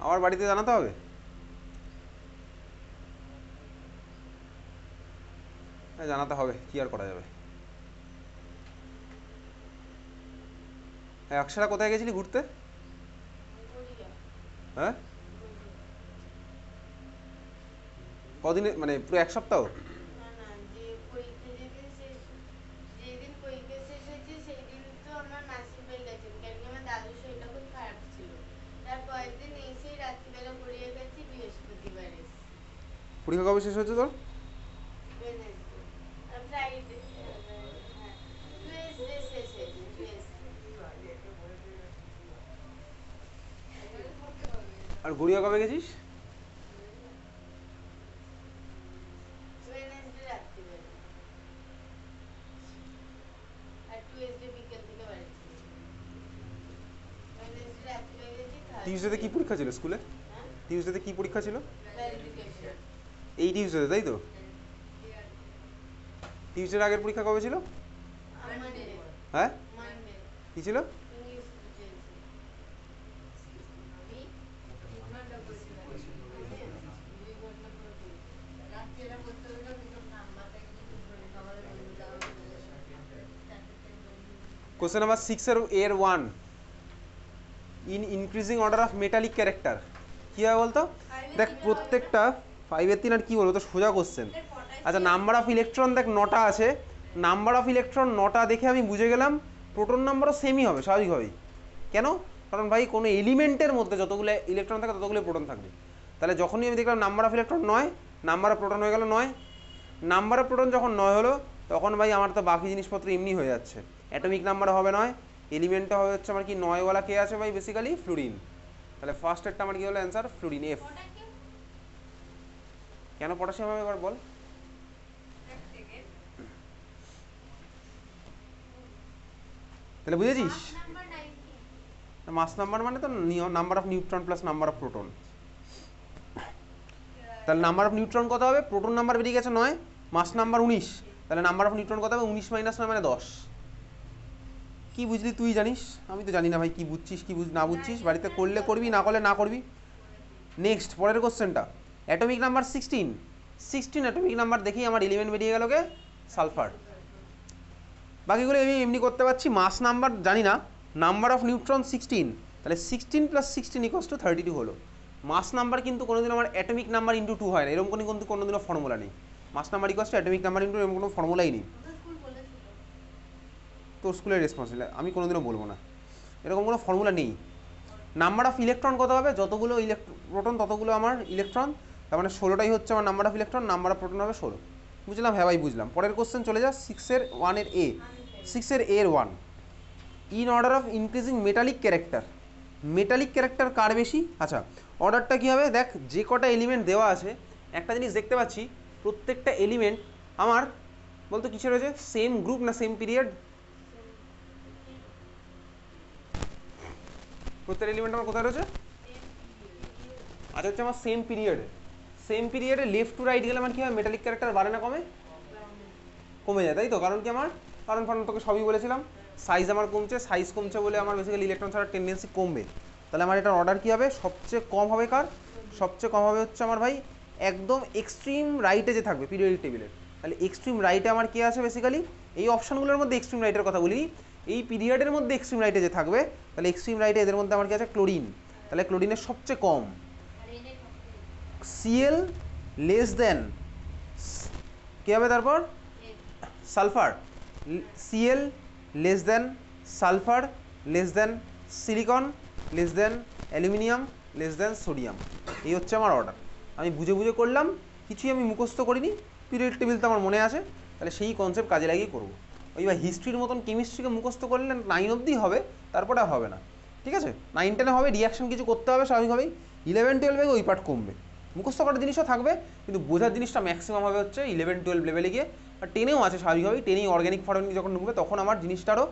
আমার বাড়িতে জানাতে হবে? হ্যাঁ জানাতে হবে, কি আর করা যাবে। হ্যাঁ অক্ষরা কোথায় গেছিলি ঘুরতে? হ্যাঁ কদিনে মানে পুরো এক সপ্তাহ? পরীক্ষা কবে শেষ হচ্ছে তোর? আর গড়িয়া কবে গেছিস? টিউসডেতে কি পরীক্ষা ছিল স্কুলে? টিউসডেতে কি পরীক্ষা ছিল? এই টিউসডেতে তাই তো? টিউসডের আগের পরীক্ষা কবে ছিল? হ্যাঁ কি ছিল? কোশ্চেন নাম্বার 6 এর 1, in increasing order of metallic character. কী হবে বলতো? দেখ প্রত্যেকটা 5-3 আর কী বলবো তো, সোজা কোশ্চেন। আচ্ছা নাম্বার অফ ইলেকট্রন দেখ 9টা আছে, নাম্বার অফ ইলেকট্রন 9টা দেখে আমি বুঝে গেলাম প্রোটন নাম্বারও সেমই হবে স্বাভাবিকভাবেই। কেন? কারণ ভাই কোনো এলিমেন্টের মধ্যে যতগুলো ইলেকট্রন থাকে ততগুলো প্রোটন থাকবে। তাহলে যখনই আমি দেখলাম number of electron 9, number of proton হয়ে গেল 9। নাম্বার অফ প্রোটন যখন 9 হলো তখন ভাই আমার তো বাকি জিনিসপত্র এমনি হয়ে যাচ্ছে। অ্যাটমিক নাম্বার হবে 9, এলিমেন্টটা হবে হচ্ছে আমার কি 9ওয়ালা কে আছে ভাই বেসিক্যালি ফ্লুরিন। তাহলে ফার্স্ট এরটা আমার কি হলো অ্যান্সার ফ্লুরিন এফ। কেন পটাশিয়াম হবে এবার বল? তাহলে বুঝেছিস? মাস নাম্বার মানে তো number of neutron plus number of proton. তাহলে নাম্বার অফ নিউট্রন কত হবে? প্রোটন নাম্বার বেরিয়ে গেছে 9, মাস নাম্বার 19, তাহলে নাম্বার অফ নিউট্রন কত হবে? 19 - 9 মানে 10। কি বুঝলি তুই জানিস, আমি তো জানি না ভাই কি বুঝছিস কি না বুঝছিস, বাড়িতে করলে করবি না করলে না করবি। নেক্সট পরের কোশ্চেনটা, অ্যাটমিক নাম্বার 16 অ্যাটমিক নাম্বার দেখেই আমার এলিমেন্ট বেরিয়ে গেল কে? সালফার। বাকিগুলো আমি এমনি করতে পারছি, মাস নাম্বার জানি না, নাম্বার অফ নিউট্রন 16, তাহলে 16 + 16 = 32 হলো। মাস নাম্বার কিন্তু কোনোদিন আমার অ্যাটমিক নাম্বার ইন্টু 2 হয় না, এরকম কিন্তু কোনোদিনও ফর্মুলা নেই। মাস নাম্বার = অ্যাটমিক নাম্বার ইন্টু, এরকম কোনো ফর্মুলাই নেই। তোর স্কুলের রেসপন্সিবল, আমি কোনোদিনও বলবো না, এরকম কোনো ফর্মুলা নেই। নাম্বার অফ ইলেকট্রন কত হবে? যতগুলো প্রোটন ততগুলো আমার ইলেকট্রন, তার মানে 16টাই হচ্ছে আমার number of electron, number of proton হবে 16। বুঝলাম? হ্যাঁ ভাই বুঝলাম। পরের কোশ্চেন চলে যা 6 এর এ, 1, in order of increasing metallic character. Metallic character কার বেশি? আচ্ছা অর্ডারটা কী হবে দেখ, যে কটা এলিমেন্ট দেওয়া আছে একটা জিনিস দেখতে পাচ্ছি, প্রত্যেকটা এলিমেন্ট আমার বলতো কিসে রয়েছে? সেম গ্রুপ না সেম পিরিয়ড? প্রত্যেক এলিমেন্ট আমার কোথায় রয়েছে? আচ্ছা হচ্ছে আমার সেম পিরিয়ডে, সেম পিরিয়ডে লেফট টু রাইট গেলে আমার কী হয়? মেটালিক ক্যারেক্টার বাড়ে না কমে? কমে যায় তাই তো। কারণ কি আমার? কারণ তোকে সবই বলেছিলাম, সাইজ আমার কমছে, সাইজ কমছে বলে আমার বেসিক্যালি ইলেকট্রন ছাড়ার টেন্ডেন্সি কমবে। তাহলে আমার এটার অর্ডার কী হবে? সবচেয়ে কম হবে কার? সবচেয়ে কম হবে হচ্ছে আমার ভাই একদম এক্সট্রিম রাইটে যে থাকবে পিরিয়ডিক টেবিলের। তাহলে এক্সট্রিম রাইটে আমার কে আছে বেসিক্যালি? এই অপশানগুলোর মধ্যে এক্সট্রিম রাইটের কথা বলি, এই পিরিয়ডের মধ্যে এক্সট্রিম রাইটে যে থাকবে, তাহলে এক্সট্রিম রাইটে এদের মধ্যে আমার কি আছে? ক্লোরিন। তাহলে ক্লোরিনের সবচেয়ে কম। সিএল লেস দেন কী হবে তারপর? Sulphur. CL less than sulphur, less than silicon, less than aluminium, less than sodium. এই হচ্ছে আমার অর্ডার। আমি বুঝে বুঝে করলাম, কিছুই আমি মুখস্থ করিনি, পিরিয়ড টেবিল তো আমার মনে আছে, তাহলে সেই কনসেপ্ট কাজে লাগিয়ে করবো। ওই বা হিস্ট্রির মতন কেমিস্ট্রিকে মুখস্থ করলে 9 অবধি হবে, তারপরে আর হবে না। ঠিক আছে? 9-10 হবে রিয়াকশন কিছু করতে হবে স্বাভাবিকভাবেই, 11-12 ওই পার্ট কমবে। মুখস্থ করার জিনিসও থাকবে কিন্তু বোঝার জিনিসটা ম্যাক্সিমাম হবে হচ্ছে 11-12 লেভেলে গিয়ে। আর 10-এও আছে স্বাভাবিকভাবেই, 10এই অর্গ্যানিক ফর্মে যখন ঢুকবে তখন আমার জিনিসটারও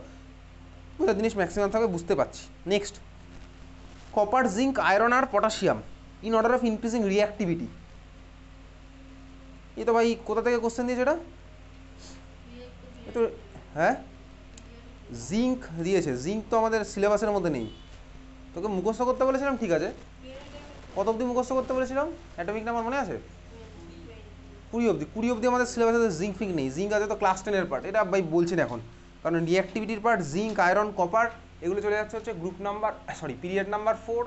বোঝার জিনিস ম্যাক্সিমাম থাকবে, বুঝতে পারছি। নেক্সট, কপার জিঙ্ক আয়রন আর potassium in order of increasing reactivity. এই তো ভাই কোথা থেকে কোশ্চেন দিয়েছে এটা? তো হ্যাঁ জিঙ্ক দিয়েছে, জিঙ্ক তো আমাদের সিলেবাসের মধ্যে নেই, তোকে মুখস্থ করতে বলেছিলাম ঠিক আছে। কত অবধি মুখস্থ করতে বলেছিলাম? অ্যাটমিক নাম্বার মনে আছে? 20 অবধি আমাদের সিলেবাসে জিঙ্ক ফিঙ্ক নেই। জিঙ্ক আছে তো ক্লাস 10-এর পার্ট, এটা ভাই বলছি না এখন, কারণ রিঅ্যাক্টিভিটির পার্ট জিঙ্ক, আয়রন, কপার এগুলো চলে যাচ্ছে হচ্ছে group number, sorry period number 4।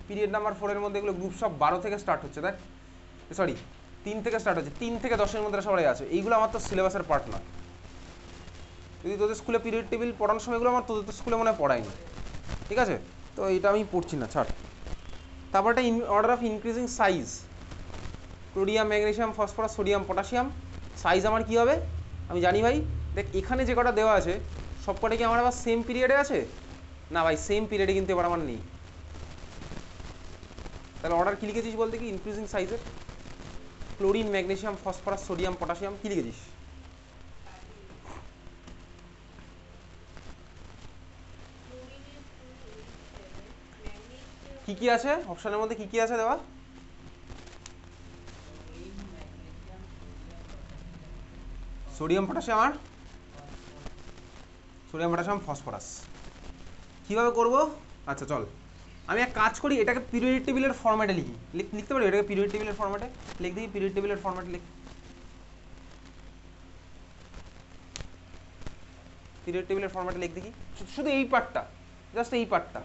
Period number 4-এর মধ্যে এগুলো গ্রুপ সব 12 থেকে স্টার্ট হচ্ছে, দেখ সরি 3 থেকে স্টার্ট হচ্ছে, 3 থেকে 10-এর মধ্যে সবাই আছে। এইগুলো আমার তো সিলেবাসের পার্ট না। যদি তোদের স্কুলে পিরিয়ড টেবিল পড়ানোর সময় এগুলো আমার তোদের তো স্কুলে মনে হয় পড়ায়নি, ঠিক আছে? তো এটা আমি পড়ছি না, ছাড়। তারপর একটা order of increasing size, chlorine, magnesium, phosphorus, sodium, potassium. Size আমার কী হবে আমি জানি ভাই। দেখ এখানে যে কটা দেওয়া আছে সব কটা কি আমার আবার সেম পিরিয়ডে আছে? না ভাই, সেম পিরিয়ডে কিন্তু এবার আমার নেই। তাহলে অর্ডার কী লিখেছিস বলতে কি ইনক্রিজিং সাইজের? Chlorine, magnesium, phosphorus, sodium, potassium, কী লিখেছিস? কী কী আছে অপশানের মধ্যে, কী কী আছে দেওয়া? সোডিয়াম, পটাশিয়াম আর সোডিয়াম, পটাশিয়াম, ফসফরাস। কীভাবে করবো? আচ্ছা চল আমি এক কাজ করি, এটাকে পিরিয়ড টেবিলের ফরম্যাটে লিখি। লিখতে পারি এটাকে পিরিয়ড টেবিলের ফরম্যাটে? লিখ দেখি, পিরিয়ড টেবিলের ফরম্যাটে লিখ। পিরিয়ড টেবিলের ফরম্যাটে লিখ দেখি, শুধু এই পার্টটা, জাস্ট এই পার্টটা।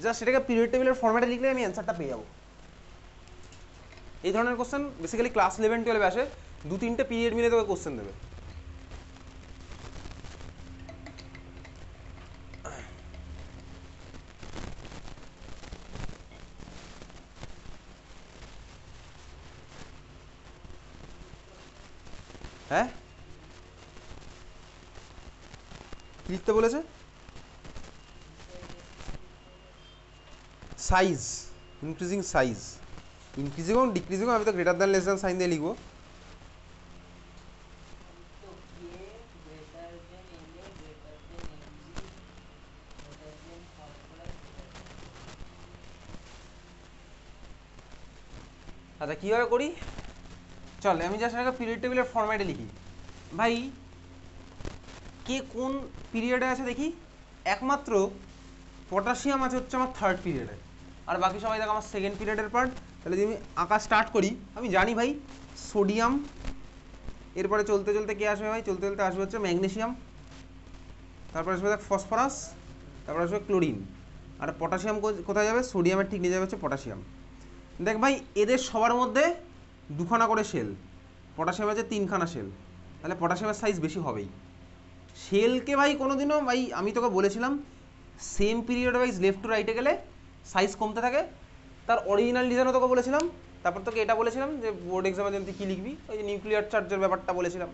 জাস্ট এটাকে পিরিয়ড টেবিলের ফরম্যাটে লিখলে আমি অ্যান্সারটা পেয়ে যাবো। এই ধরনের কোশ্চেন বেসিক্যালি ক্লাস 11-12 আসে, 2-3টে পিরিয়ড মিলে তোকে কোশ্চেন দেবে। হ্যাঁ লিখতে বলেছে সাইজ, ইনক্রিজিং সাইজ, ইনক্রিজিং এবং ডিক্রিজিং, আমি তো greater than less than sign দিয়ে লিখবো। আচ্ছা কীভাবে করি চল, আমি জাস্ট একটা পিরিয়ড টেবিলের ফরম্যাটে লিখি। ভাই কে কোন পিরিয়ডে আছে দেখি, একমাত্র পটাশিয়াম আছে হচ্ছে আমার 3rd পিরিয়ডে, আর বাকি সবাই দেখ আমার 2nd পিরিয়ডের পার্ট। তাহলে যদি আমি আঁকা স্টার্ট করি, আমি জানি ভাই সোডিয়াম, এরপরে চলতে চলতে কে আসবে ভাই, চলতে চলতে আসবে হচ্ছে ম্যাগনেসিয়াম, তারপরে আসবে দেখ ফসফরাস, তারপরে আসবে ক্লোরিন, আর পটাশিয়াম কোথায় যাবে, সোডিয়ামের ঠিক নিয়ে যাবে হচ্ছে পটাশিয়াম। দেখ ভাই এদের সবার মধ্যে 2খানা করে শেল, পটাশিয়াম আছে 3খানা শেল, তাহলে পটাশিয়ামের সাইজ বেশি হবেই। শেলকে ভাই কোনোদিনও ভাই আমি তোকে বলেছিলাম same period wise left to রাইটে গেলে সাইজ কমতে থাকে, তার অরিজিনাল রিজনও তোকে বলেছিলাম। তারপর তোকে এটা বলেছিলাম যে বোর্ড এক্সামের জন্য কী লিখবি, ওই যে নিউক্লিয়ার চার্জের ব্যাপারটা বলেছিলাম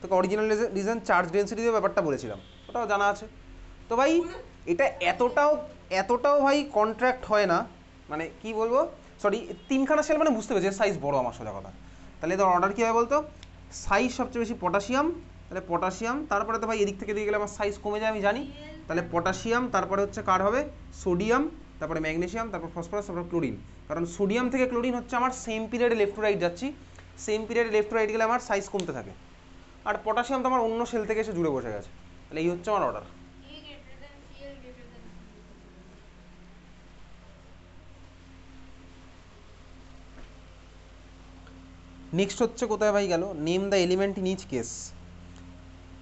তোকে, অরিজিনাল রিজন চার্জ ডেন্সিটির ব্যাপারটা বলেছিলাম, ওটাও জানা আছে। তো ভাই এটা এতটাও ভাই কন্ট্রাক্ট হয় না, মানে কি বলবো, সরি 3খানা সেল মানে বুঝতে পেরেছি সাইজ বড় আমার সোজা কথা। তাহলে এদের অর্ডার কী হবে বলতো, সাইজ সবচেয়ে বেশি পটাশিয়াম, তাহলে পটাশিয়াম, তারপরে তো ভাই এদিক থেকে দিয়ে গেলে আমার সাইজ কমে যায় আমি জানি, তাহলে পটাশিয়াম, তারপরে হচ্ছে কার হবে সোডিয়াম, তারপরে ম্যাগনেসিয়াম, তারপর ফসফরাস, তারপর ক্লোরিন। কারণ সোডিয়াম থেকে ক্লোরিন হচ্ছে আমার সেম পিরিয়ডে লেফট টু রাইট যাচ্ছি, সেম পিরিয়ডে লেফট টু রাইট গেলে আমার সাইজ কমতে থাকে, আর পটাশিয়াম তো আমার অন্য সেল থেকে এসে জুড়ে বসে গেছে। তাহলে এই হচ্ছে আমার অর্ডার। নেক্সট হচ্ছে কোথায় ভাই গেল, name the element in each case.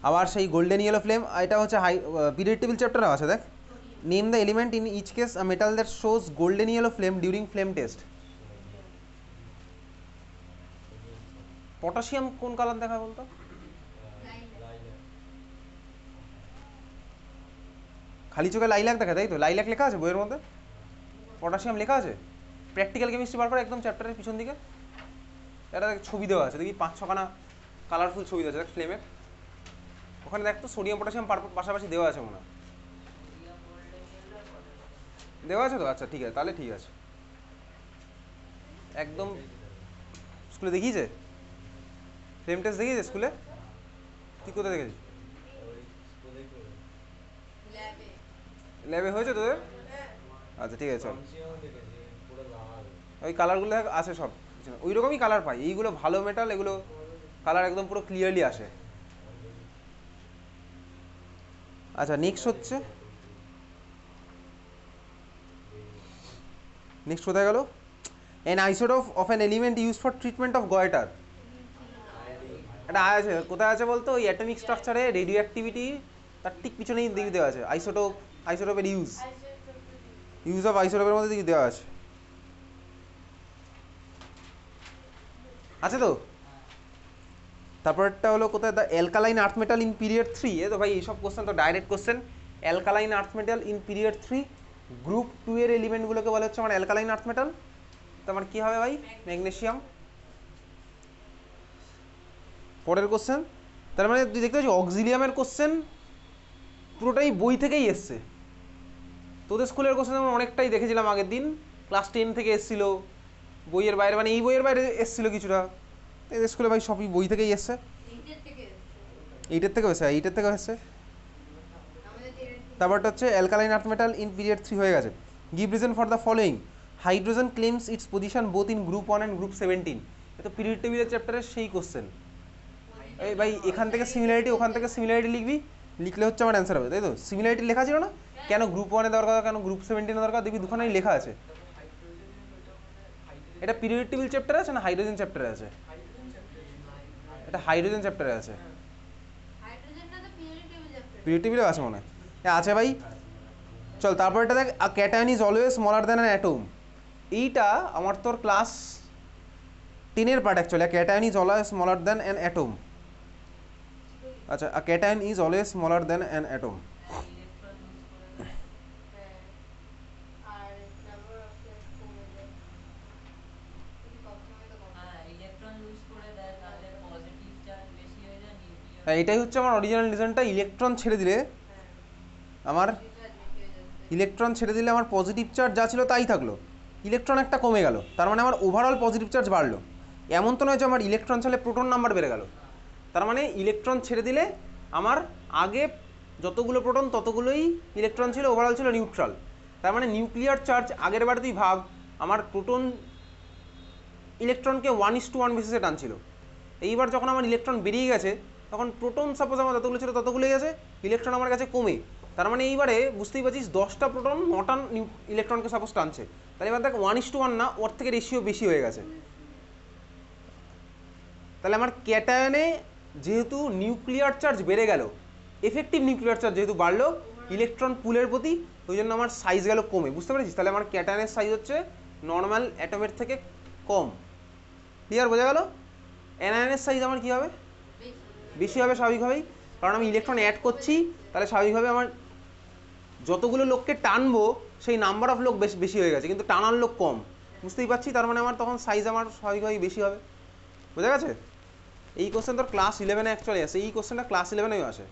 আবার সেই গোল্ডেন ইয়েলো ফ্লেম, এটা হচ্ছে হাই পিরিয়ড টেবিল চ্যাপ্টারে আছে, দেখ name the element in each case a metal that shows golden yellow flame during flame test. Potassium কোন কালার দেখায় বলতো? খালি চোখে লাইলাক দেখা, তাই তো? লাইলাক লেখা আছে বইয়ের মধ্যে, পটাশিয়াম লেখা আছে প্র্যাকটিক্যাল কেমিস্ট্রি বার করে একদম চ্যাপ্টারের পিছন দিকে, এটা ছবি দেওয়া আছে দেখি 5-6খানা কালারফুল ছবি দেওয়া আছে দেখ ফ্লেমের, ওখানে দেখ তো সোডিয়াম পটাশিয়াম পাশাপাশি দেওয়া আছে মনে হয়, দেওয়া আছে তো? আচ্ছা ঠিক আছে, তাহলে ঠিক আছে, একদম স্কুলে দেখিয়েছে ফ্লেম টেস্ট, দেখিয়েছে স্কুলে? তুই কোথায় দেখেছিস? ল্যাবে হয়েছে তোদের? আচ্ছা ঠিক আছে চল। ওই কালারগুলো আসে সব, ওই রকমই কালার পাই। এইগুলো ভালো মেটাল, এগুলো কালার একদম পুরো ক্লিয়ারলি আসে। আচ্ছা নেক্সট হচ্ছে, নেক্সট কোথায় গেল? an isotope of an element used for treatment of goiter। এটা আছে কোথায় আছে বলতো? ওই অ্যাটমিক স্ট্রাকচারে রেডিও অ্যাক্টিভিটি তার ঠিক পিছনেই দিকে দেওয়া আছে। আইসোটোপ, আইসোটোপের ইউজ অফ আইসোটোপের মধ্যে দিকে দেওয়া আছে। আছে তো? তারপরটা হলো কোথায়? The alkaline earth metal in period 3। এ তো ভাই এইসব কোশ্চেন তো direct question. Alkaline earth metal in period 3, group 2 এর এলিমেন্টগুলোকে বলা হচ্ছে আমার অ্যালকালাইন আর্থ মেটাল। তো আমার কী হবে ভাই? ম্যাগনেসিয়াম। পরের কোশ্চেন, তার মানে তুই দেখতে পাচ্ছি অক্সিলিয়ামের কোশ্চেন পুরোটাই বই থেকেই এসছে। তোদের স্কুলের কোশ্চেন আমরা অনেকটাই দেখেছিলাম আগের দিন, ক্লাস 10 থেকে এসেছিলো, বইয়ের বাইরে, মানে এই বইয়ের বাইরে এসেছিলো কিছুটা। এদের স্কুলে ভাই সবই বই থেকেই এসছে। এইটের থেকে এসছে, এইটের থেকে এসছে। তারপরটা হচ্ছে alkaline earth metal in period 3 হয়ে গেছে। Give reason for the following. Hydrogen claims it's position both in group 1 and group 17। এটা পিরিয়ড টেবিলের চ্যাপ্টারের সেই কোশ্চেন। এই ভাই এখান থেকে সিমিলারিটি, ওখান থেকে সিমিলারিটি লিখবি, লিখলে হচ্ছে আমার অ্যান্সার হবে, তাই তো? সিমিলারিটি লেখা ছিল না? কেন গ্রুপ 1 এ দরকার, কেন গ্রুপ 17 এ দরকার, দেখবি দুখানেই লেখা আছে। এটা পিরিয়ড টেবিল চ্যাপ্টারে আছে না হাইড্রোজেন চ্যাপ্টারে আছে? এটা হাইড্রোজেন চ্যাপ্টারে আছে। পিরিয়ড টেবিলেও আছে মনে হয়, আছে ভাই। চল তারপরটা দেখ, cation is always smaller than an atom. এইটা আমার তোর ক্লাস 10 এর part actually. Cation is always smaller than an atom. আচ্ছা, cation is always smaller than an atom. এটাই হচ্ছে আমার অরিজিনাল রিজনটা। ইলেকট্রন ছেড়ে দিলে আমার, ইলেকট্রন ছেড়ে দিলে আমার পজিটিভ চার্জ যা ছিল তাই থাকলো, ইলেকট্রন একটা কমে গেল, তার মানে আমার ওভারঅল পজিটিভ চার্জ বাড়লো। এমন তো নয় যে আমার ইলেকট্রন ছেড়ে প্রোটন নাম্বার বেড়ে গেল। তার মানে ইলেকট্রন ছেড়ে দিলে আমার আগে যতগুলো প্রোটন ততগুলোই ইলেকট্রন ছিল, ওভারঅল ছিল নিউট্রাল। তার মানে নিউক্লিয়ার চার্জ আগের বার তুই ভাব, আমার প্রোটন ইলেকট্রনকে 1:1 বেসিসে টানছিল। এইবার যখন আমার ইলেকট্রন বেরিয়ে গেছে, তখন প্রোটন সাপোজ আমার যতগুলো ছিল ততগুলোই গেছে, ইলেকট্রন আমার কাছে কমে। তার মানে এইবারে বুঝতেই পারছিস 10টা প্রোটন 9টা ইলেকট্রনকে সাপোজ টানছে। তাহলে এবার দেখ 1:1 না, ওর থেকে রেশিও বেশি হয়ে গেছে। তাহলে আমার ক্যাটায়নে যেহেতু নিউক্লিয়ার চার্জ বেড়ে গেল, এফেক্টিভ নিউক্লিয়ার চার্জ যেহেতু বাড়লো ইলেকট্রন পুলের প্রতি, ওই জন্য আমার সাইজ গেল কমে। বুঝতে পেরেছিস? তাহলে আমার ক্যাটায়নের সাইজ হচ্ছে নর্মাল অ্যাটমের থেকে কম। ক্লিয়ার, বোঝা গেল? অ্যানায়নের সাইজ আমার কী হবে? বেশি হবে স্বাভাবিকভাবেই, কারণ আমি ইলেকট্রন অ্যাড করছি। তাহলে স্বাভাবিকভাবে আমার যতগুলো লোককে টানবো সেই নাম্বার অফ লোক বেশি হয়ে গেছে, কিন্তু টানার লোক কম। বুঝতেই পারছি? তার মানে আমার তখন সাইজ আমার স্বাভাবিকভাবেই বেশি হবে। বোঝা গেছে? এই কোশ্চেন তোর ক্লাস 11-এ অ্যাকচুয়ালি আসে। এই কোশ্চেনটা ক্লাস 11-এও আসে।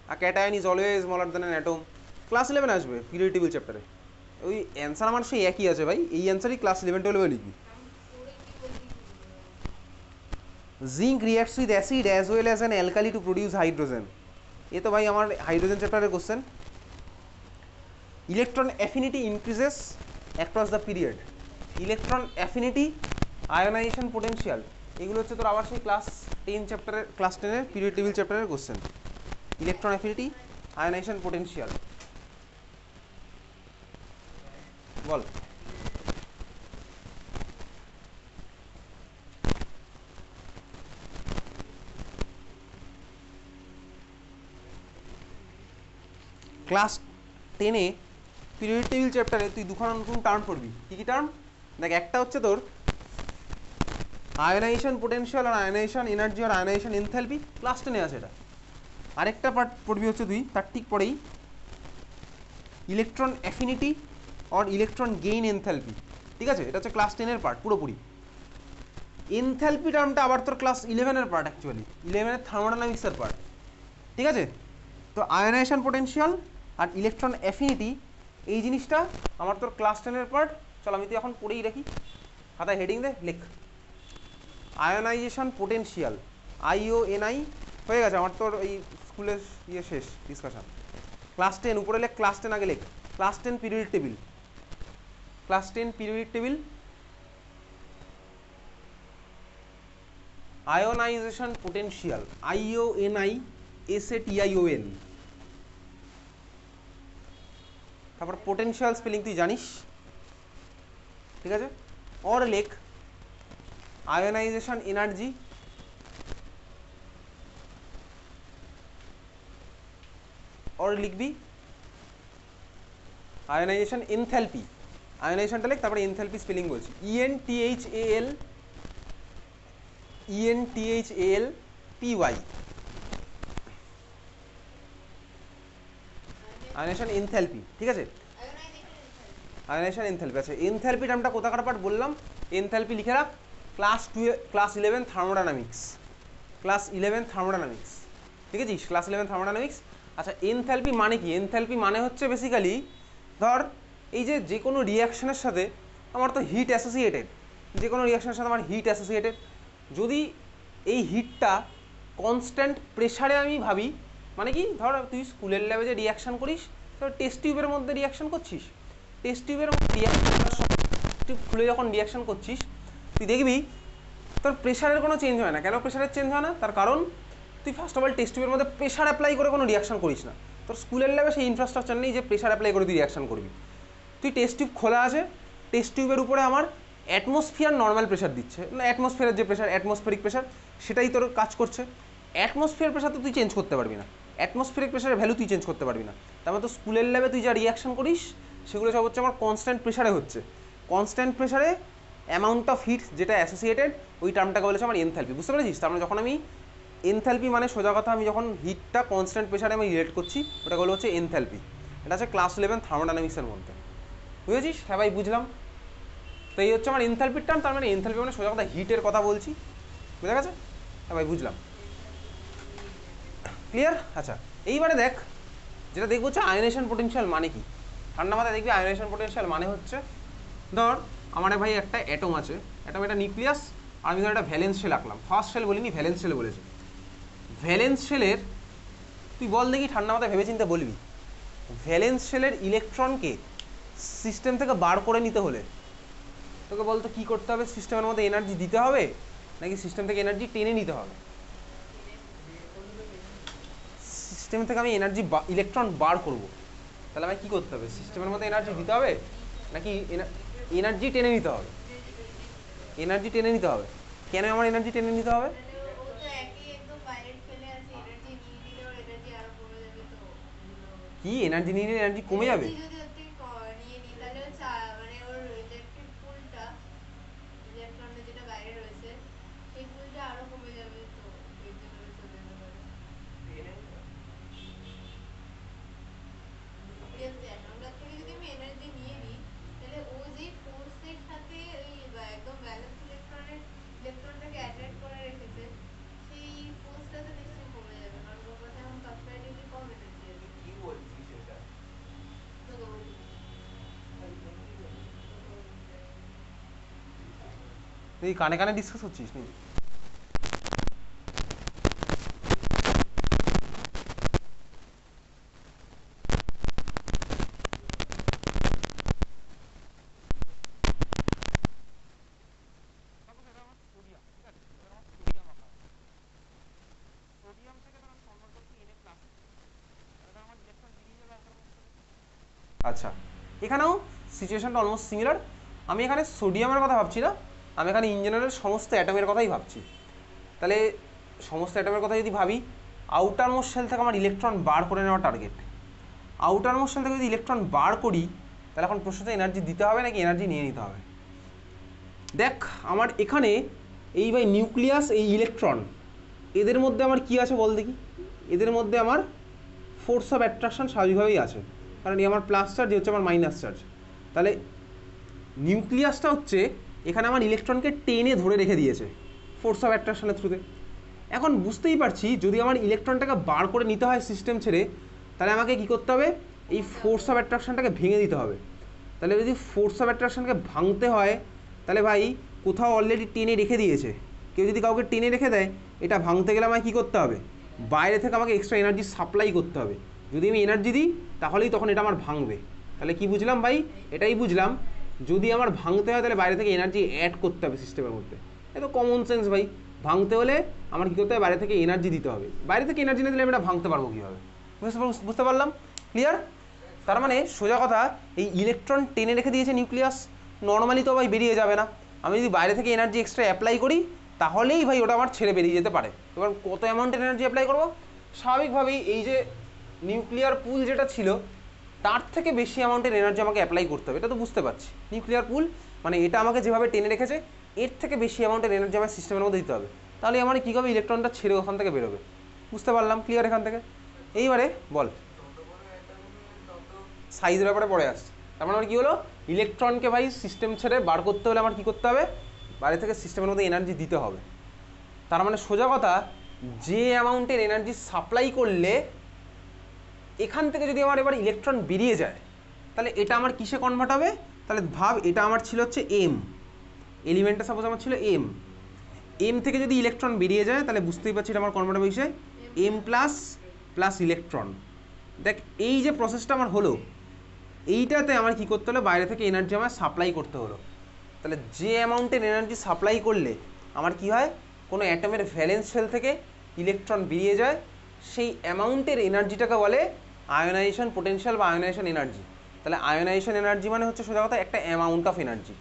আর cation is always smaller than an atom, class 11 আসবে পিরিয়ড টেবিল চ্যাপ্টারে। ওই অ্যান্সার আমার সেই একই আছে ভাই, এই অ্যান্সারই ক্লাস 11-12 লিখবি। Zinc reacts with acid as well as an alkali to produce hydrogen. এ তো ভাই আমার হাইড্রোজেন চ্যাপ্টারের question. Electron affinity increases across the period. Electron affinity, ionization potential, এগুলো হচ্ছে তোর আবার সেই ক্লাস 10 চ্যাপ্টারের, ক্লাস 10-এর পিরিয়ড টেবিল চ্যাপ্টারের question. Electron affinity, ionization potential, বল। ক্লাস 10-এ পিরিয়ড টেবিল চ্যাপ্টারে তুই দুখানা নতুন টার্ম পড়বি। কী কী টার্ম? দেখ, একটা হচ্ছে তোর আয়োনাইজেশন পোটেনশিয়াল আর আয়োনাইজেশন এনার্জি আর আয়োনাইজেশন এনথালপি, ক্লাস 10-এ আছে এটা। আরেকটা পার্ট পড়বি হচ্ছে তুই তার ঠিক পরেই ইলেকট্রন অ্যাফিনিটি আর ইলেকট্রন গেইন এনথালপি। ঠিক আছে? এটা হচ্ছে ক্লাস 10-এর পার্ট পুরোপুরি। এনথালপি টার্মটা আবার তোর ক্লাস 11-এর পার্ট, অ্যাকচুয়ালি 11-এর থার্মোডাইনামিক্সের পার্ট। ঠিক আছে? তো আয়োনাইজেশন পোটেনশিয়াল আর ইলেকট্রন অ্যাফিনিটি এই জিনিসটা আমার তোর ক্লাস 10-এর পার্ট। চল আমি তো এখন পড়েই রাখি, খাতায় হেডিং দে, লেখ আয়োনাইজেশন পোটেনশিয়াল, IONI। হয়ে গেছে আমার তোর এই স্কুলের ইয়ে শেষ ডিসকাশন। ক্লাস 10 উপরে লেখ, ক্লাস 10 আগে লেখ। Class 10 period table, class 10 period table ionisation potential, IONISATION। তারপর পোটেনশিয়াল স্পেলিং তুই জানিস, ঠিক আছে। অর লেখ আয়োনাইজেশন এনার্জি, অর লিখবি আয়োনাইজেশন এনথ্যালপি। আয়োনাইজেশনটা লেখ, তারপরে এনথ্যালপি স্পেলিং বলছি, ENTHALPY, আয়োনাইজেশন এনথ্যালপি, ঠিক আছে। আয়োনাইজেশন এনথ্যালপি, আচ্ছা এনথ্যালপি টার্মটা কোথাকার পার্ট বললাম, এনথ্যালপি লিখে রাখ, ক্লাস 11 থার্মোডাইনামিক্স, ক্লাস 11 থার্মোডাইনামিক্স, ঠিক আছে, ক্লাস 11 থার্মোডাইনামিক্স। আচ্ছা এনথ্যালপি মানে কি? এনথ্যালপি মানে হচ্ছে বেসিক্যালি ধর এই যে কোনো রিয়াকশনের সাথে আমার তো হিট অ্যাসোসিয়েটেড, যে কোনো রিয়াকশনের সাথে আমার হিট অ্যাসোসিয়েটেড, যদি এই হিটটা কনস্ট্যান্ট প্রেশারে আমি ভাবি, মানে কি ধর তুই স্কুলের ল্যাবে যে রিয়াকশান করিস, তো টেস্ট টিউবের মধ্যে রিয়াকশান করছিস, টেস্ট টিউবের মধ্যে টিউব খুলে যখন রিয়াকশান করছিস তুই দেখবি তোর প্রেশারের কোনো চেঞ্জ হয় না। কেন প্রেশারের চেঞ্জ হয় না? তার কারণ তুই ফার্স্ট অফ অল টেস্ট টিউবের মধ্যে প্রেশার অ্যাপ্লাই করে কোনো রিয়াকশান করিস না। তোর স্কুলের ল্যাবে সেই ইনফ্রাস্ট্রাকচার নেই যে প্রেশার অ্যাপ্লাই করে তুই রিয়াকশান করবি। তুই টেস্ট টিউব খোলা আছে, টেস্ট টিউবের উপরে আমার অ্যাটমসফিয়ার নর্মাল প্রেশার দিচ্ছে, না অ্যাটমসফিয়ারের যে প্রেশার, অ্যাটমসফেরিক প্রেশার, সেটাই তোর কাজ করছে। অ্যাটমসফিয়ার প্রেশার তো তুই চেঞ্জ করতে পারবি না, অ্যাটমসফিয়ারিক প্রেশারের ভ্যালু তুই চেঞ্জ করতে পারবি না। তারপরে তো স্কুলের ল্যাবে তুই যা রিয়াকশান করিস সেগুলো সব হচ্ছে আমার কনস্ট্যান্ট প্রেশারে হচ্ছে। কনস্ট্যান্ট প্রেশারে অ্যামাউন্ট অফ হিট যেটা অ্যাসোসিয়েটেড, ওই টার্মটাকে বলেছে আমার এনথ্যালপি, বুঝতে পেরেছিস? তার মানে যখন আমি এনথ্যালপি মানে সোজা কথা, আমি যখন হিটটা কনস্ট্যান্ট প্রেশারে আমি রিলেট করছি, ওটা বলে হচ্ছে এনথ্যালপি। এটা আছে ক্লাস 11 থার্মোডাইনামিক্সের মধ্যে, বুঝেছিস? হ্যাঁ ভাই বুঝলাম। তো এই হচ্ছে আমার এনথ্যালপির টার্ম, তার মানে এনথ্যালপি মানে সোজা কথা হিটের কথা বলছি, বুঝা গেছে? হ্যাঁ ভাই বুঝলাম, ক্লিয়ার? আচ্ছা এইবারে দেখ, যেটা দেখবো হচ্ছে আয়োনাইজেশন পোটেনশিয়াল মানে কি। ঠান্ডা মাথায় দেখবি আয়োনাইজেশন পোটেনশিয়াল মানে হচ্ছে ধর আমার ভাই একটা অ্যাটম আছে, অ্যাটম একটা নিউক্লিয়াস, আর আমি ধর একটা ভ্যালেন্স শেল আঁকলাম, ফার্স্ট শেল বলিনি, ভ্যালেন্স শেল বলেছি। ভ্যালেন্স শেলের তুই বল দেখি ঠান্ডা মাথায় ভেবে চিন্তে বলবি, ভ্যালেন্স শেলের ইলেকট্রনকে সিস্টেম থেকে বার করে নিতে হলে তোকে বলতো কী করতে হবে? সিস্টেমের মধ্যে এনার্জি দিতে হবে নাকি সিস্টেম থেকে এনার্জি টেনে নিতে হবে? সিস্টেম থেকে আমি এনার্জি ইলেকট্রন বার করব, তাহলে আমায় কী করতে হবে? সিস্টেমের মধ্যে এনার্জি দিতে হবে নাকি এনার্জি টেনে নিতে হবে? এনার্জি টেনে নিতে হবে। কেন আমার এনার্জি টেনে নিতে হবে? কি এনার্জি নিয়ে নিলে এনার্জি কমে যাবে? তুই কানে কানে ডিসকাস করছিস নাকি? আচ্ছা এখানেও সিচুয়েশনটা অলমোস্ট সিমিলার। আমি এখানে সোডিয়ামের কথা ভাবছি না, আমি এখানে ইন জেনারেল সমস্ত অ্যাটমের কথাই ভাবছি। তাহলে সমস্ত অ্যাটমের কথা যদি ভাবি, আউটার মোস্ট শেল থেকে আমার ইলেকট্রন বার করে নেওয়া টার্গেট। আউটার মোস্ট শেল থেকে যদি ইলেকট্রন বার করি, তাহলে এখন প্রশ্নটা এনার্জি দিতে হবে নাকি এনার্জি নিয়ে নিতে হবে? দেখ আমার এখানে এই ভাই নিউক্লিয়াস, এই ইলেকট্রন, এদের মধ্যে আমার কি আছে বল দেখি? এদের মধ্যে আমার ফোর্স অফ অ্যাট্রাকশন স্বাভাবিকভাবেই আছে, কারণ এই আমার প্লাস চার্জ, হচ্ছে আমার মাইনাস চার্জ। তাহলে নিউক্লিয়াসটা হচ্ছে এখানে আমার ইলেকট্রনকে টেনে ধরে রেখে দিয়েছে ফোর্স অফ অ্যাট্রাকশনের থ্রুতে। এখন বুঝতেই পারছি যদি আমার ইলেকট্রনটাকে বার করে নিতে হয় সিস্টেম ছেড়ে, তাহলে আমাকে কী করতে হবে? এই ফোর্স অফ অ্যাট্রাকশনটাকে ভেঙে দিতে হবে। তাহলে যদি ফোর্স অফ অ্যাট্রাকশনকে ভাঙতে হয়, তাহলে ভাই কোথাও অলরেডি টেনে রেখে দিয়েছে, কেউ যদি কাউকে টেনে রেখে দেয়, এটা ভাঙতে গেলে আমায় কী করতে হবে? বাইরে থেকে আমাকে এক্সট্রা এনার্জি সাপ্লাই করতে হবে। যদি আমি এনার্জি দিই তাহলেই তখন এটা আমার ভাঙবে। তাহলে কি বুঝলাম ভাই? এটাই বুঝলাম, যদি আমার ভাঙতে হয় তাহলে বাইরে থেকে এনার্জি অ্যাড করতে হবে সিস্টেমের মধ্যে। এত কমন সেন্স ভাই, ভাঙতে হলে আমার কী করতে হবে, বাইরে থেকে এনার্জি দিতে হবে। বাইরে থেকে এনার্জি না দিলে আমি এটা ভাঙতে পারবো কীভাবে? বুঝতে পারলাম? ক্লিয়ার? তার মানে সোজা কথা, এই ইলেকট্রন টেনে রেখে দিয়েছে নিউক্লিয়াস, নর্মালি তো ভাই বেরিয়ে যাবে না। আমি যদি বাইরে থেকে এনার্জি এক্সট্রা অ্যাপ্লাই করি তাহলেই ভাই ওটা আমার ছেড়ে বেরিয়ে যেতে পারে। এবার কত অ্যামাউন্টের এনার্জি অ্যাপ্লাই করবো? স্বাভাবিকভাবেই এই যে নিউক্লিয়ার পুল যেটা ছিল তার থেকে বেশি অ্যামাউন্টের এনার্জি আমাকে অ্যাপ্লাই করতে হবে, এটা তো বুঝতে পারছি। নিউক্লিয়ার পুল মানে এটা আমাকে যেভাবে টেনে রেখেছে এর থেকে বেশি অ্যামাউন্টের এনার্জি আমার সিস্টেমের মধ্যে দিতে হবে, তাহলে আমার কী হবে, ইলেকট্রনটা ছেড়ে ওখান থেকে বেরোবে। বুঝতে পারলাম? ক্লিয়ার এখান থেকে? এইবারে বল, সাইজের ব্যাপারে পড়ে আসছে। তার মানে আমার কী হলো, ইলেকট্রনকে ভাই সিস্টেম ছেড়ে বার করতে হলে আমার কী করতে হবে, বাইরে থেকে সিস্টেমের মধ্যে এনার্জি দিতে হবে। তার মানে সোজা কথা, যে অ্যামাউন্টের এনার্জি সাপ্লাই করলে এখান থেকে যদি আমার এবার ইলেকট্রন বেরিয়ে যায় তাহলে এটা আমার কিসে কনভার্ট হবে? তাহলে ভাব, এটা আমার ছিল হচ্ছে এম, এলিমেন্টটা সাপোজ আমার ছিল এম, এম থেকে যদি ইলেকট্রন বেরিয়ে যায় তাহলে বুঝতেই পারছি এটা আমার কনভার্ট হবে কিসে, এম প্লাস প্লাস ইলেকট্রন। দেখ এই যে প্রসেসটা আমার হলো, এইটাতে আমার কী করতে হলো, বাইরে থেকে এনার্জি আমার সাপ্লাই করতে হলো। তাহলে যে অ্যামাউন্টের এনার্জি সাপ্লাই করলে আমার কি হয়, কোনো অ্যাটমের ভ্যালেন্স শেল থেকে ইলেকট্রন বেরিয়ে যায়, সেই অ্যামাউন্টের এনার্জিটাকে বলে আয়োনাইজেশন পোটেনশিয়াল বা আয়োনাইজেশন এনার্জি। তাহলে আয়োনাইজেশন এনার্জি মানে হচ্ছে সোজা কথা একটা amount of energy.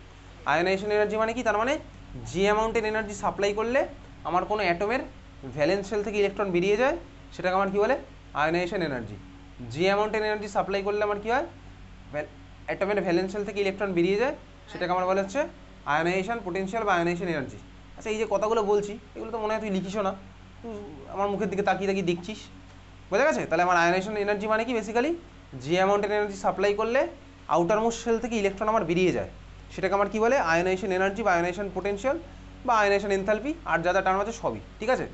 Ionisation energy মানে কি, তার মানে যে অ্যামাউন্টের এনার্জি সাপ্লাই করলে আমার কোনো অ্যাটমের ভ্যালেন্স শেল থেকে ইলেকট্রন বেরিয়ে যায় সেটাকে আমার কী বলে, আয়োনাইজেশন এনার্জি। যে অ্যামাউন্টের এনার্জি সাপ্লাই করলে আমার কী হয়, অ্যাটমের ভ্যালেন্স শেল থেকে ইলেকট্রন বেরিয়ে যায় সেটাকে আমার বলে হচ্ছে আয়োনাইজেশন পোটেনশিয়াল বা আয়োনাইজেশন এনার্জি। আচ্ছা এই যে কথাগুলো বলছি এগুলো তো মনে হয় তুই লিখিসও না, আমার মুখের দিকে তাকিয়ে তাকিয়ে দেখছিস, বোঝা গেছে? তাহলে আমার আয়োনাইজেশন এনার্জি মানে কি, বেসিক্যালি যে অ্যামাউন্টের এনার্জি সাপ্লাই করলে আউটার মোস্ট শেল থেকে ইলেকট্রন আমার বেরিয়ে যায় সেটাকে আমার কী বলে, আয়োনাইজেশন এনার্জি বা আয়োনাইজেশন পোটেনশিয়াল বা আয়োনাইজেশন এনথালপি, আর যা যা টার্ম আছে সবই, ঠিক আছে?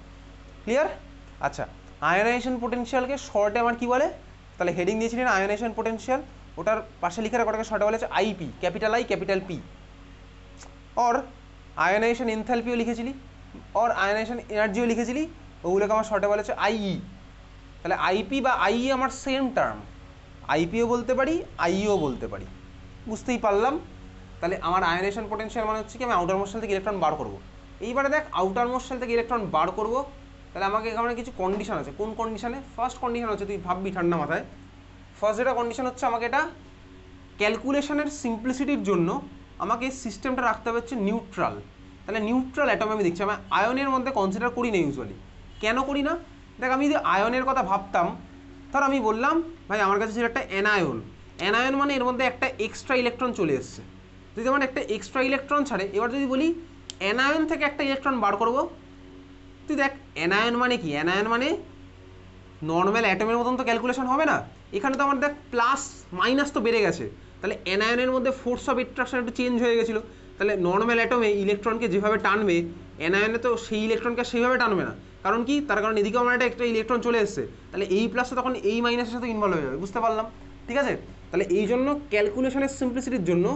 ক্লিয়ার? আচ্ছা, আয়োনাইজেশন পোটেনশিয়ালকে শর্টে আমার কী বলে, তাহলে হেডিং দিয়েছিলেন আয়োনাইজেশন পোটেনশিয়াল, ওটার পাশে লিখে রাখো, ওটাকে শর্টে বলেছে IP, capital I capital P. और আয়োনাইজেশন এনথালপিও লিখেছিলি, और আয়োনাইজেশন এনার্জিও লিখেছিলি, ওগুলোকে আমার শর্টে বলেছে আইই। তাহলে আইপি বা আইই আমার সেম টার্ম, আইপিও বলতে পারি আইইও বলতে পারি, বুঝতেই পারলাম? তাহলে আমার আয়োনাইজেশন পোটেনশিয়াল মানে হচ্ছে কি, আমি আউটার মোস্ট শেল থেকে ইলেকট্রন বার করবো। এইবারে দেখ, আউটার মোস্ট শেল থেকে ইলেকট্রন বার করবো, তাহলে আমাকে এখানে কিছু কন্ডিশন আছে। কোন কন্ডিশনে? ফার্স্ট কন্ডিশন হচ্ছে, তুই ভাববি ঠান্ডা মাথায়, ফার্স্ট যেটা কন্ডিশন হচ্ছে, আমাকে এটা ক্যালকুলেশনের সিম্পলিসিটির জন্য আমাকে সিস্টেমটা রাখতে হবে হচ্ছে নিউট্রাল। তাহলে নিউট্রাল অ্যাটম আমি দেখছি, আমি আয়নের মধ্যে কনসিডার করি না ইউজুয়ালি। কেন করি না? দেখ, আমি যদি আয়নের কথা ভাবতাম, ধর আমি বললাম ভাই আমার কাছে ছিল একটা অ্যানায়ন, অ্যানায়ন মানে এর মধ্যে একটা এক্সট্রা ইলেকট্রন চলে এসছে, যদি আমার একটা এক্সট্রা ইলেকট্রন ছাড়ে, এবার যদি বলি অ্যানায়ন থেকে একটা ইলেকট্রন বার করবো, তুই দেখ অ্যানায়ন মানে কি, অ্যানায়ন মানে নর্মাল অ্যাটমের মতন তো ক্যালকুলেশন হবে না, এখানে তো আমার দেখ প্লাস মাইনাস তো বেড়ে গেছে, তাহলে অ্যানায়নের মধ্যে ফোর্স অফ অ্যাট্রাকশন একটু চেঞ্জ হয়ে গেছিলো। তাহলে নর্মাল অ্যাটমে ইলেকট্রনকে যেভাবে টানবে, অ্যানায়নে তো সেই ইলেকট্রনকে সেইভাবে টানবে না, কারণ কি, তার কারণ এদিকেও আমার একটা ইলেকট্রন চলে এসছে, তাহলে এই প্লাসটা তখন এই মাইনাসের সাথে ইনভলভ হয়ে যাবে, বুঝতে পারলাম? ঠিক আছে? তাহলে এই জন্য ক্যালকুলেশনের সিম্পলিসিটির জন্য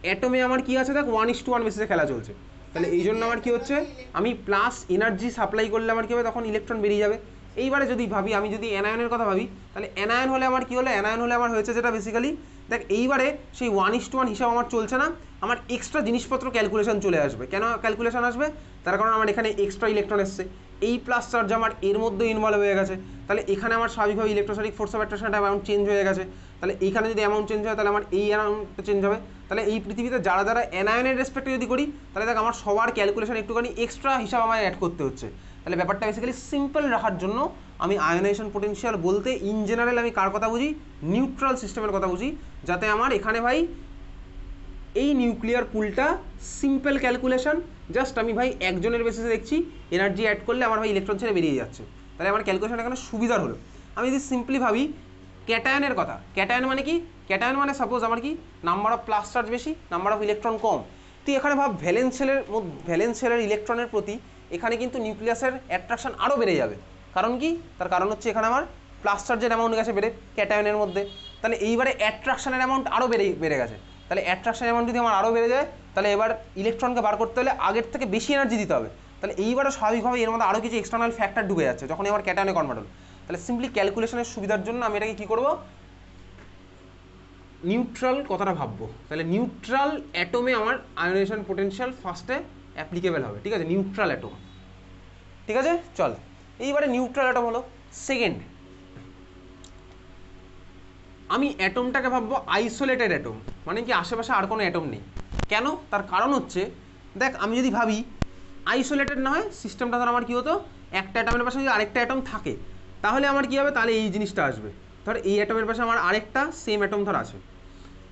অ্যাটমে আমার কি আছে, দেখ 1:1 বেসিসে খেলা চলছে। তাহলে এই জন্য আমার কি হচ্ছে, আমি প্লাস এনার্জি সাপ্লাই করলে আমার কী হবে, তখন ইলেকট্রন বেরিয়ে যাবে। এইবারে যদি ভাবি, আমি যদি অ্যানায়নের কথা ভাবি, তাহলে অ্যানায়ন হলে আমার কী হলো, অ্যানায়ন হলে আমার হয়েছে যেটা বেসিক্যালি, দেখ এইবারে সেই 1:1 হিসাব আমার চলছে না, আমার এক্সট্রা জিনিসপত্র ক্যালকুলেশন চলে আসবে। কেন ক্যালকুলেশন আসবে? তার কারণ আমার এখানে এক্সট্রা ইলেকট্রন এসছে, এই প্লাস চার্জ আমার এর মধ্যে ইনভলভ হয়ে গেছে, তাহলে এখানে আমার স্বাভাবিকভাবে ইলেকট্রোস্ট্যাটিক ফোর্স অফ অ্যাট্রাকশনটা অ্যামাউন্ট চেঞ্জ হয়ে গেছে, তাহলে এইখানে যদি অ্যামাউন্ট চেঞ্জ হয় তাহলে আমার এই অ্যামাউন্টটা চেঞ্জ হবে। তাহলে এই পৃথিবীতে যারা যারা অ্যানায়নের রেসপেক্টে যদি করি, তাহলে দেখ আমার সবার ক্যালকুলেশন একটুখানি এক্সট্রা হিসাব আমায় অ্যাড করতে হচ্ছে। তাহলে ব্যাপারটা বেসিক্যালি সিম্পল রাখার জন্য আমি আয়োনাইজেশন পোটেনশিয়াল বলতে ইন জেনারেল আমি কার কথা বুঝি, নিউট্রাল সিস্টেমের কথা বুঝি, যাতে আমার এখানে ভাই এই নিউক্লিয়ার পুলটা সিম্পল ক্যালকুলেশন, জাস্ট আমি ভাই একজনের বেসিসে দেখছি এনার্জি অ্যাড করলে আমার ভাই ইলেকট্রন ছেড়ে বেরিয়ে যাচ্ছে, তাহলে আমার ক্যালকুলেশন এখানে সুবিধার হলো। আমি যদি সিম্পলি ভাবি ক্যাটায়নের কথা, ক্যাটায়ন মানে কি, ক্যাটায়ন মানে সাপোজ আমার কি, নাম্বার অফ প্লাস চার্জ বেশি, নাম্বার অফ ইলেকট্রন কম। তুই এখানে ভাব ভ্যালেন্স শেলের ইলেকট্রনের প্রতি এখানে কিন্তু নিউক্লিয়াসের অ্যাট্রাকশন আরও বেড়ে যাবে। কারণ কি, তার কারণ হচ্ছে এখানে আমার প্লাস চার্জের অ্যামাউন্ট গেছে বেড়ে ক্যাটায়নের মধ্যে, তাহলে এইবারে অ্যাট্রাকশনের অ্যামাউন্ট আরও বেড়ে গেছে। তাহলে অ্যাট্রাকশন অ্যামাউন্ট যদি আমার আরও বেড়ে যায়, তাহলে এবার ইলেকট্রনকে বার করতে হলে আগের থেকে বেশি এনার্জি দিতে হবে। তাহলে এইবারে স্বাভাবিকভাবে এর মধ্যে আরও কিছু এক্সটার্নাল ফ্যাক্টর ঢুকে যাচ্ছে যখন আমার ক্যাটায়নে কনভার্ট হলো। তাহলে সিম্পলি ক্যালকুলেশনের সুবিধার জন্য আমি এটাকে কী করবো, নিউট্রাল কথাটা ভাববো। তাহলে নিউট্রাল অ্যাটমে আমার আয়োনাইজেশন পোটেনশিয়াল ফার্স্টে অ্যাপ্লিকেবল হবে, ঠিক আছে, নিউট্রাল অ্যাটম। ঠিক আছে। চল এইবারে নিউট্রাল অ্যাটম হলো সেকেন্ড। আমি অ্যাটমটাকে ভাববো আইসোলেটেড অ্যাটম, মানে কি আশেপাশে আর কোনো অ্যাটম নেই। কেন? তার কারণ হচ্ছে দেখ, আমি যদি ভাবি আইসোলেটেড না হয় সিস্টেমটা, ধর আমার কী হতো, একটা অ্যাটমের পাশে যদি আরেকটা অ্যাটম থাকে তাহলে আমার কী হবে, তাহলে এই জিনিসটা আসবে। ধর এই অ্যাটমের পাশে আমার আরেকটা সেম অ্যাটম ধর আছে।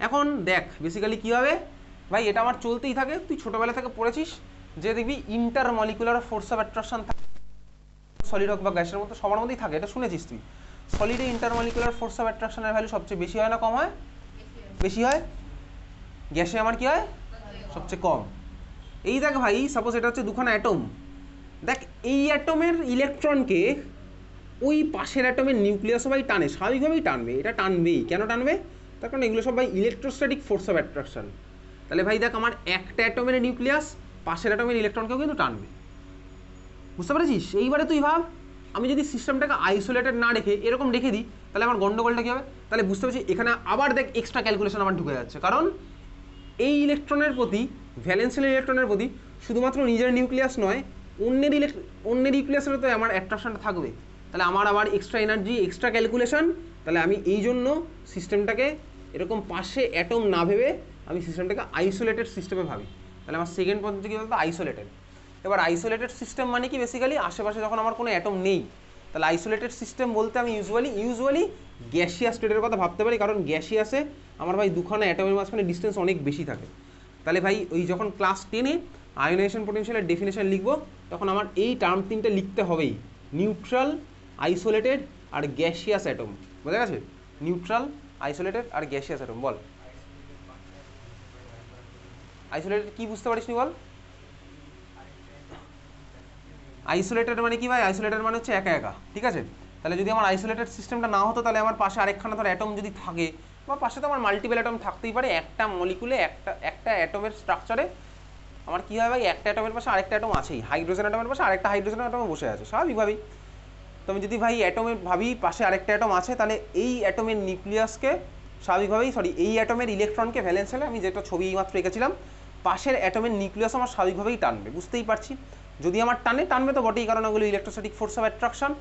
এখন দেখ বেসিক্যালি কী হবে ভাই, এটা আমার চলতেই থাকে। তুই ছোটোবেলা থেকে পড়েছিস যে দেখবি inter molecular force of attraction থাকে, সলিড হোক বা গ্যাসের মতো সবার মধ্যেই থাকে, এটা শুনেছিস তুই। সলিডে ইন্টারমলিকুলার ফোর্স অফ অ্যাট্রাকশনের ভ্যালু সবচেয়ে বেশি হয় না কম হয়? বেশি হয়। গ্যাসে আমার কি হয়? সবচেয়ে কম। এই দেখ ভাই, সাপোজ এটা হচ্ছে দুখানা অ্যাটম, দেখ এই অ্যাটমের ইলেকট্রনকে ওই পাশের অ্যাটমের নিউক্লিয়াস ভাই টানে, স্বাভাবিকভাবেই টানবে, এটা টানবেই। কেন টানবে? তার কারণ এগুলো সব ভাই ইলেকট্রোস্ট্যাটিক ফোর্স অফ অ্যাট্রাকশন। তাহলে ভাই দেখ, আমার একটা অ্যাটমের নিউক্লিয়াস পাশের অ্যাটমের ইলেকট্রনকেও কিন্তু টানবে, বুঝতে পেরেছিস? এইবারে তুই ভাব, আমি যদি সিস্টেমটাকে আইসোলেটেড না রেখে এরকম রেখে দিই তাহলে আমার গন্ডগোলটা কী হবে? তাহলে বুঝতে পারছি এখানে আবার দেখ এক্সট্রা ক্যালকুলেশন আমার ঢুকে যাচ্ছে, কারণ এই ইলেকট্রনের প্রতি, ভ্যালেন্সিয়াল ইলেকট্রনের প্রতি শুধুমাত্র নিজের নিউক্লিয়াস নয়, অন্যের নিউক্লিয়াসেরও তো আমার অ্যাট্রাকশনটা থাকবে। তাহলে আমার আবার এক্সট্রা এনার্জি, এক্সট্রা ক্যালকুলেশন। তাহলে আমি এই জন্য সিস্টেমটাকে এরকম পাশে অ্যাটম না ভেবে আমি সিস্টেমটাকে আইসোলেটেড সিস্টেমে ভাবি। তাহলে আমার সেকেন্ড পদ্ধতি কী বলতো? আইসোলেটেড। এবার আইসোলেটেড সিস্টেম মানে কি, বেসিক্যালি আশেপাশে যখন আমার কোনো অ্যাটম নেই, তাহলে আইসোলেটেড সিস্টেম বলতে আমি ইউজুয়ালি গ্যাসিয়াস স্টেটের কথা ভাবতে পারি, কারণ গ্যাসিয়াসে আমার ভাই দুখানা অ্যাটমের মাঝখানে ডিস্টেন্স অনেক বেশি থাকে। তাহলে ভাই ওই যখন ক্লাস 10-এ আয়োনাইজেশন পোটেনশিয়ালের ডেফিনেশন লিখবো, তখন আমার এই টার্ম তিনটে লিখতে হবেই, নিউট্রাল, আইসোলেটেড আর গ্যাসিয়াস অ্যাটম। বোঝা গেছে? নিউট্রাল, আইসোলেটেড আর গ্যাসিয়াস অ্যাটম। বল আইসোলেটেড কি বুঝতে পারিস নি বল? আইসোলেটেড মানে কি ভাই? আইসোলেটেড মানে হচ্ছে একা একা, ঠিক আছে। তাহলে যদি আমার আইসোলেটেড সিস্টেমটা না হতো, তাহলে আমার পাশে আরেকখানা ধর অ্যাটম যদি থাকে, বা পাশে তো আমার মাল্টিপল অ্যাটম থাকতেই পারে, একটা মলিকুলে একটা অ্যাটমের স্ট্রাকচারে আমার কী হয় ভাই, একটা অ্যাটমের পাশে আরেকটা অ্যাটম আছেই, হাইড্রোজেন অ্যাটমের পাশে আরেকটা হাইড্রোজেন অ্যাটম বসে আছে স্বাভাবিকভাবেই। তো আমি যদি ভাই অ্যাটমের ভাবি পাশে আরেকটা অ্যাটম আছে, তাহলে এই অ্যাটমের নিউক্লিয়াসকে স্বাভাবিকভাবেই, এই অ্যাটমের ইলেকট্রনকে ভ্যালেন্সিয়ালে আমি যেটা ছবি মাত্র এঁকেছিলাম, পাশের অ্যাটমের নিউক্লিয়াস আমার স্বাভাবিকভাবেই টানবে, বুঝতেই পারছি। যদি আমার টানবে তো বটেই, কারণ ওগুলো ইলেকট্রোস্ট্যাটিক ফোর্স অফ অ্যাট্রাকশন।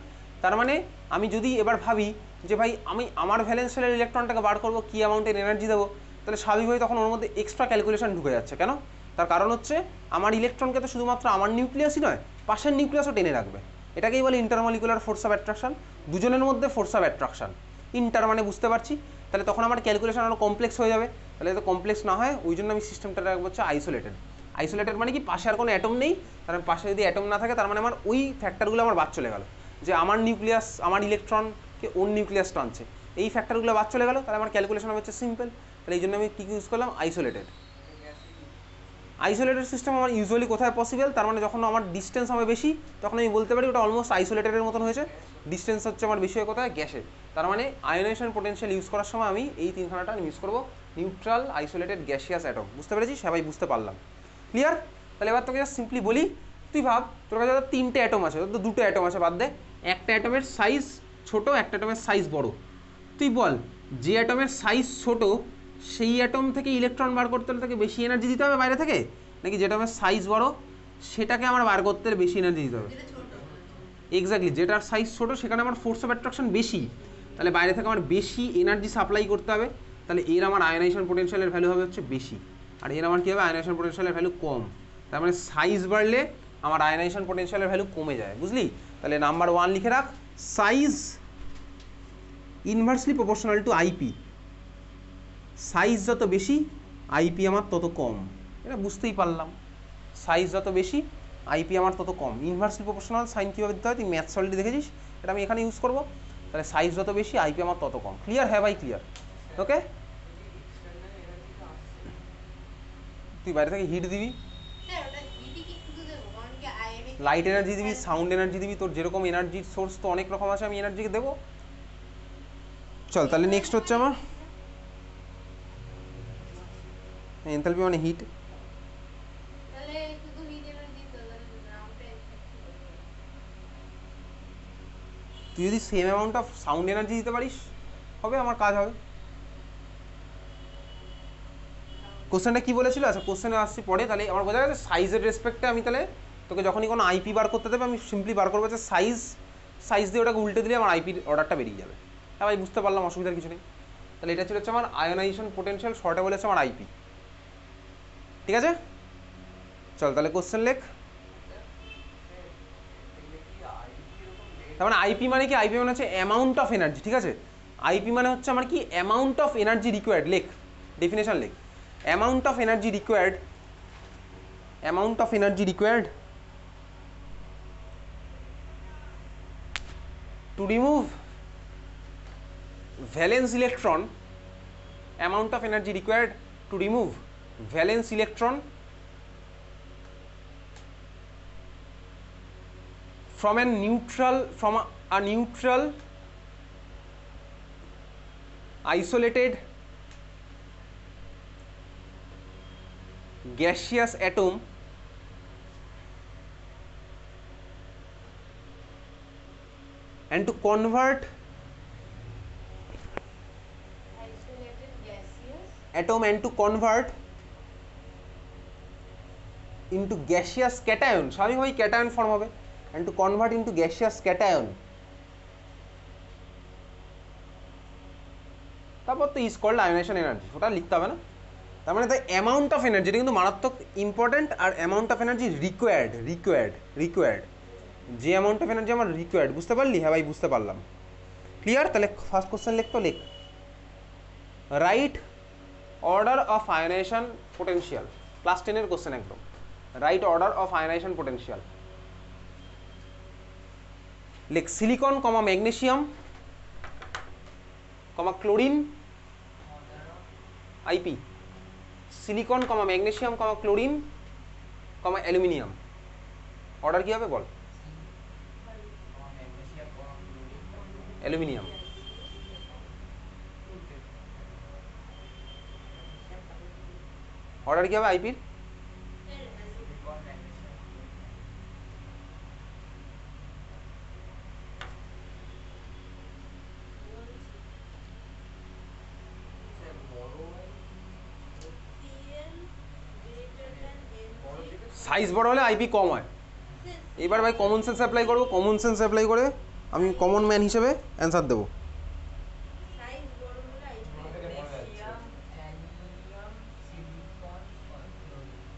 তার মানে আমি যদি এবার ভাবি যে ভাই আমি আমার ভ্যালেন্সিয়ালের ইলেকট্রনটাকে বার করবো, কী অ্যামাউন্টের এনার্জি দেবো, তাহলে স্বাভাবিকভাবেই তখন ওর মধ্যে এক্সট্রা ক্যালকুলেশন ঢুকে যাচ্ছে। কেন? তার কারণ হচ্ছে আমার ইলেকট্রনকে তো শুধুমাত্র আমার নিউক্লিয়াসই নয়, পাশের নিউক্লিয়াসও টেনে রাখবে। এটাকেই বলে ইন্টারমলিকুলার ফোর্স অফ অ্যাট্রাকশন, দুজনের মধ্যে ফোর্স অফ অ্যাট্রাকশন। ইন্টার মানে বুঝতে পারছি, তাহলে তখন আমার ক্যালকুলেশন আরও কমপ্লেক্স হয়ে যাবে। তাহলে এত কমপ্লেক্স না হয় ওই জন্য আমি সিস্টেমটা রাখবো হচ্ছে আইসোলেটেড। আইসোলেটেড মানে কি, পাশে আর কোনো অ্যাটম নেই, কারণ পাশে যদি অ্যাটম না থাকে তার মানে আমার ওই ফ্যাক্টরগুলো আমার বাদ চলে গেল, যে আমার নিউক্লিয়াস আমার ইলেকট্রনকে ওর নিউক্লিয়াস টানছে, এই ফ্যাক্টরগুলো বাদ চলে গেল, তাহলে আমার ক্যালকুলেশন হচ্ছে সিম্পল। তাহলে এই জন্য আমি কী ইউজ করলাম? আইসোলেটেড। আইসোলেটেড সিস্টেম আমার ইউজুয়ালি কোথায় পসিবল? তার মানে যখন আমার ডিস্টেন্স হবে বেশি, তখন আমি বলতে পারি ওটা অলমোস্ট আইসোলেটেডের মতন হয়েছে। ডিস্টেন্স হচ্ছে আমার বেশি হয় কোথায়? গ্যাসে। তার মানে আয়োনাইজেশন পোটেনশিয়াল ইউজ করার সময় আমি এই তিনখানাটা ইউজ করবো, নিউট্রাল, আইসোলেটেড, গ্যাসিয়াস অ্যাটম। বুঝতে পেরেছি? সবাই বুঝতে পারলাম? ক্লিয়ার? তাহলে এবার তোকে জাস্ট সিম্পলি বলি, তুই ভাব তোর কাছে তিনটে অ্যাটম আছে, তো দুটো অ্যাটম আছে বাদ দে, একটা অ্যাটমের সাইজ ছোট, একটা অ্যাটমের সাইজ বড়। তুই বল, যে অ্যাটমের সাইজ ছোট সেই অ্যাটম থেকে ইলেকট্রন বার করতে হলে তাকে বেশি এনার্জি দিতে হবে বাইরে থেকে, নাকি যেটা আমার সাইজ বড় সেটাকে আমার বার করতে হলে বেশি এনার্জি দিতে হবে? এক্স্যাক্টলি, যেটার সাইজ ছোট সেখানে আমার ফোর্স অফ অ্যাট্রাকশন বেশি, তাহলে বাইরে থেকে আমার বেশি এনার্জি সাপ্লাই করতে হবে। তাহলে এর আমার আয়োনাইজেশন পোটেনশিয়ালের ভ্যালু হবে হচ্ছে বেশি, আর এর আমার কী হবে? আয়োনাইজেশন পোটেনশিয়ালের ভ্যালু কম। তার মানে সাইজ বাড়লে আমার আয়োনাইজেশন পোটেনশিয়ালের ভ্যালু কমে যায়, বুঝলি? তাহলে নাম্বার 1 লিখে রাখ, size inversely proportional to IP. Size যত বেশি আইপি আমার তত কম, এটা বুঝতেই পারলাম। সাইজ যত বেশি আইপি আমার তত কম। ইনভার্সলি প্রপোর্শনাল সাইন কীভাবে দিতে হয় তুই ম্যাথস অলরেডি দেখেছিস, এটা আমি এখানে ইউজ করবো। তাহলে সাইজ যত বেশি আইপি আমার তত কম। ক্লিয়ার? হ্যাঁ ভাই ক্লিয়ার। ওকে, তুই বাইরে থেকে হিট দিবি, লাইট এনার্জি দিবি, সাউন্ড এনার্জি দিবি, তোর যেরকম এনার্জির সোর্স তো অনেক রকম আছে, আমি এনার্জিকে দেবো। চল তাহলে নেক্সট হচ্ছে আমার এনথালপি মানে হিট। তুই যদি same amount of sound energy দিতে পারিস হবে, আমার কাজ হবে। কোশ্চেনটা কী বলেছিল? আচ্ছা কোশ্চেনে আসছি পরে। তাহলে আমার বোঝা গেছে সাইজের রেসপেক্টে আমি তাহলে তোকে যখনই কোনো আইপি বার করতে দেবে আমি সিম্পলি বার করবো যে সাইজ দিয়ে ওটাকে উল্টে দিলে আমার আইপির অর্ডারটা বেরিয়ে যাবে। হ্যাঁ ভাই বুঝতে পারলাম, অসুবিধার কিছু নেই। তাহলে এটা ছিল হচ্ছে আমার আয়োনাইজেশন পোটেনশিয়াল, শর্টে বলেছে আমার আইপি। ঠিক আছে, চল তাহলে কোশ্চেন লেখ। তার মানে আইপি মানে কি? আইপি মানে হচ্ছে অ্যামাউন্ট অফ এনার্জি। ঠিক আছে, আইপি মানে হচ্ছে আমার কি? Amount of energy required. লেখ ডেফিনেশন লেখ, amount of energy required, amount of energy required to remove valence electron, amount of energy required to remove valence electron from a neutral isolated gaseous atom and to convert isolated gaseous atom and to convert into gaseous cation, স্বাভাবিকভাবেই cation form হবে, and to convert into gaseous cation, তারপর তো is called ionisation energy, ওটা লিখতে হবে না। তার মানে দ্য অ্যামাউন্ট অফ এনার্জি, এটা কিন্তু মারাত্মক ইম্পর্টেন্ট। আর অ্যামাউন্ট অফ এনার্জি রিকোয়ার্ড, যে অ্যামাউন্ট অফ এনার্জি আমার রিকোয়ার্ড, বুঝতে পারলি? হ্যাঁ ভাই বুঝতে পারলাম, ক্লিয়ার। তাহলে ফার্স্ট কোশ্চেন লিখ তো, লিখ right order of ionization potential, class 10-এর কোশ্চেন একদম। Right order of ionization potential লিখ, silicon comma magnesium comma chlorine IP, silicon comma magnesium comma chlorine comma aluminium. Order কি হবে বল? অ্যালুমিনিয়াম। অর্ডার কি হবে আইপির? সাইজ বড় হলে আইপি কম হয়। এবার ভাই কমন সেন্স অ্যাপ্লাই করবো, কমন সেন্স অ্যাপ্লাই করে আমি কমন ম্যান হিসেবে অ্যান্সার দেবো।